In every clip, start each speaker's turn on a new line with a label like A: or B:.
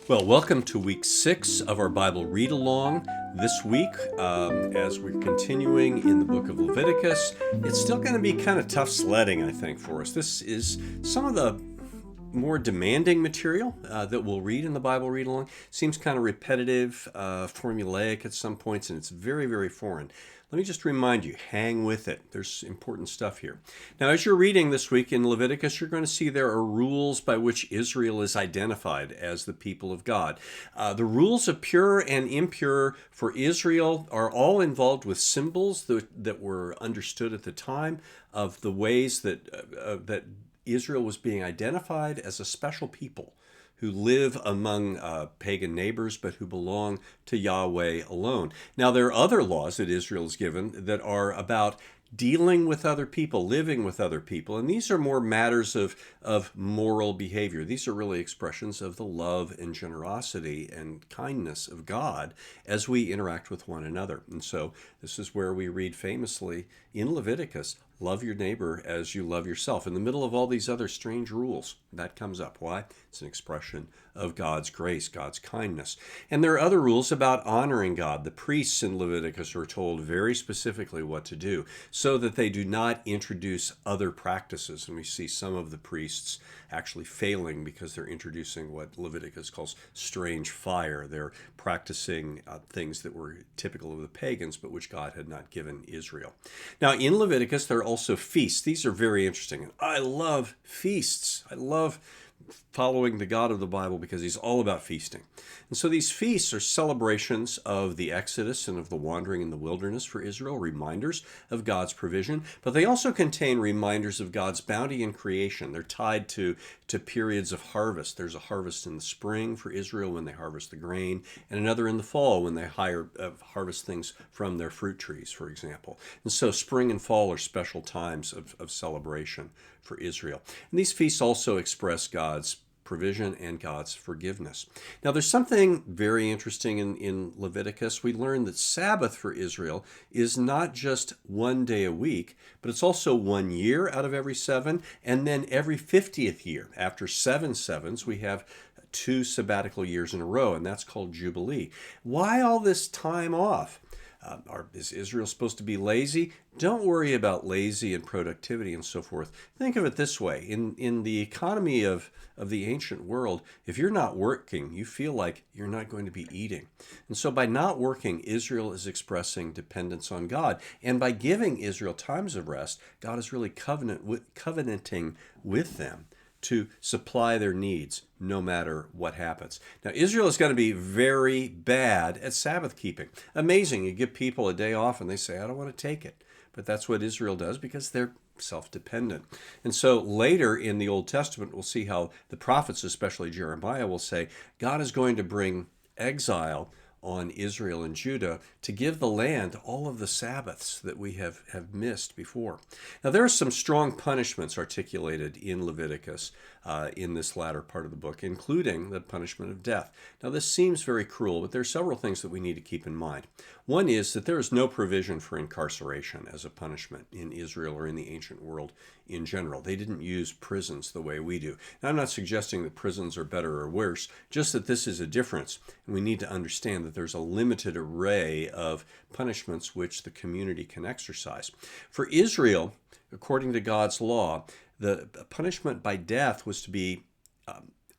A: Well, welcome to week 6 of our Bible read along. This week, as we're continuing in the book of Leviticus, it's still going to be kind of tough sledding, I think, for us. This is some of the more demanding material that we'll read in the Bible read along. Seems kind of repetitive, formulaic at some points, and it's very, very foreign. Let me just remind you, hang with it. There's important stuff here. Now, as you're reading this week in Leviticus, you're going to see there are rules by which Israel is identified as the people of God. The rules of pure and impure for Israel are all involved with symbols that were understood at the time of the ways that Israel was being identified as a special people who live among pagan neighbors, but who belong to Yahweh alone. Now, there are other laws that Israel is given that are about dealing with other people, living with other people, and these are more matters of moral behavior. These are really expressions of the love and generosity and kindness of God as we interact with one another. And so this is where we read famously in Leviticus, love your neighbor as you love yourself. In the middle of all these other strange rules, that comes up. Why? It's an expression of God's grace, God's kindness. And there are other rules about honoring God. The priests in Leviticus are told very specifically what to do so that they do not introduce other practices. And we see some of the priests actually failing because they're introducing what Leviticus calls strange fire. They're practicing things that were typical of the pagans, but which God had not given Israel. Now, in Leviticus, there are also feasts. These are very interesting. I love feasts. I love following the God of the Bible because he's all about feasting. And so these feasts are celebrations of the Exodus and of the wandering in the wilderness for Israel, reminders of God's provision, but they also contain reminders of God's bounty in creation. They're tied to periods of harvest. There's a harvest in the spring for Israel when they harvest the grain, and another in the fall when they harvest things from their fruit trees, for example. And so spring and fall are special times of celebration for Israel. And these feasts also express God's provision and God's forgiveness. Now, there's something very interesting in Leviticus. We learn that Sabbath for Israel is not just one day a week, but it's also 1 year out of every 7, and then every 50th year. After 7 sevens, we have 2 sabbatical years in a row, and that's called Jubilee. Why all this time off? Is Israel supposed to be lazy? Don't worry about lazy and productivity and so forth. Think of it this way. In the economy of the ancient world, if you're not working, you feel like you're not going to be eating. And so by not working, Israel is expressing dependence on God. And by giving Israel times of rest, God is really covenanting with them to supply their needs no matter what happens. Now, Israel is going to be very bad at Sabbath keeping. Amazing. You give people a day off and they say, I don't want to take it. But that's what Israel does because they're self-dependent. And so later in the Old Testament, we'll see how the prophets, especially Jeremiah, will say, God is going to bring exile on Israel and Judah to give the land all of the Sabbaths that we have missed before. Now, there are some strong punishments articulated in Leviticus in this latter part of the book, including the punishment of death. Now, this seems very cruel, but there are several things that we need to keep in mind. One is that there is no provision for incarceration as a punishment in Israel or in the ancient world in general. They didn't use prisons the way we do. Now, I'm not suggesting that prisons are better or worse, just that this is a difference, and we need to understand that there's a limited array of punishments which the community can exercise. For Israel, according to God's law, the punishment by death was to be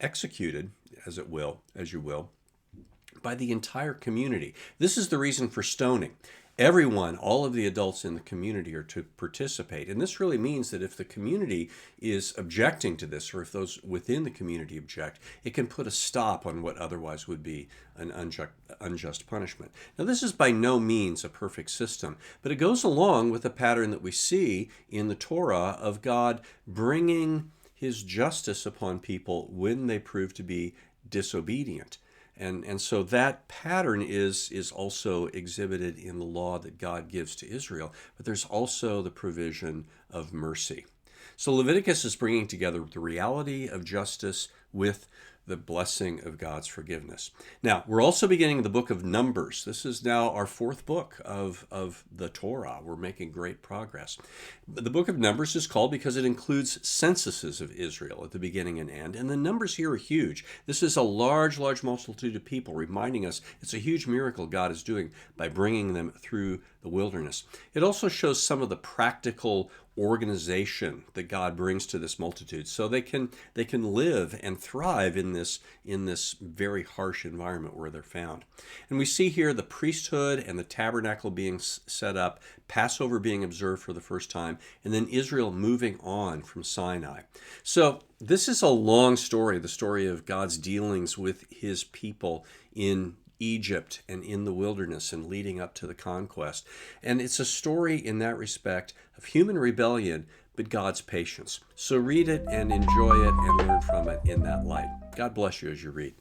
A: executed, as you will, by the entire community. This is the reason for stoning. Everyone, all of the adults in the community are to participate. And this really means that if the community is objecting to this, or if those within the community object, it can put a stop on what otherwise would be an unjust punishment. Now, this is by no means a perfect system, but it goes along with the pattern that we see in the Torah of God bringing his justice upon people when they prove to be disobedient. And so that pattern is also exhibited in the law that God gives to Israel, but there's also the provision of mercy. So Leviticus is bringing together the reality of justice with the blessing of God's forgiveness. Now, we're also beginning the book of Numbers. This is now our fourth book of the Torah. We're making great progress. The book of Numbers is called because it includes censuses of Israel at the beginning and end, and the numbers here are huge. This is a large, large multitude of people, reminding us it's a huge miracle God is doing by bringing them through the wilderness. It also shows some of the practical organization that God brings to this multitude, so they can live and thrive in this very harsh environment where they're found. And we see here the priesthood and the tabernacle being set up, Passover being observed for the first time, and then Israel moving on from Sinai. So this is a long story, the story of God's dealings with his people in Egypt and in the wilderness and leading up to the conquest. And it's a story in that respect of human rebellion, but God's patience. So read it and enjoy it and learn from it in that light. God bless you as you read.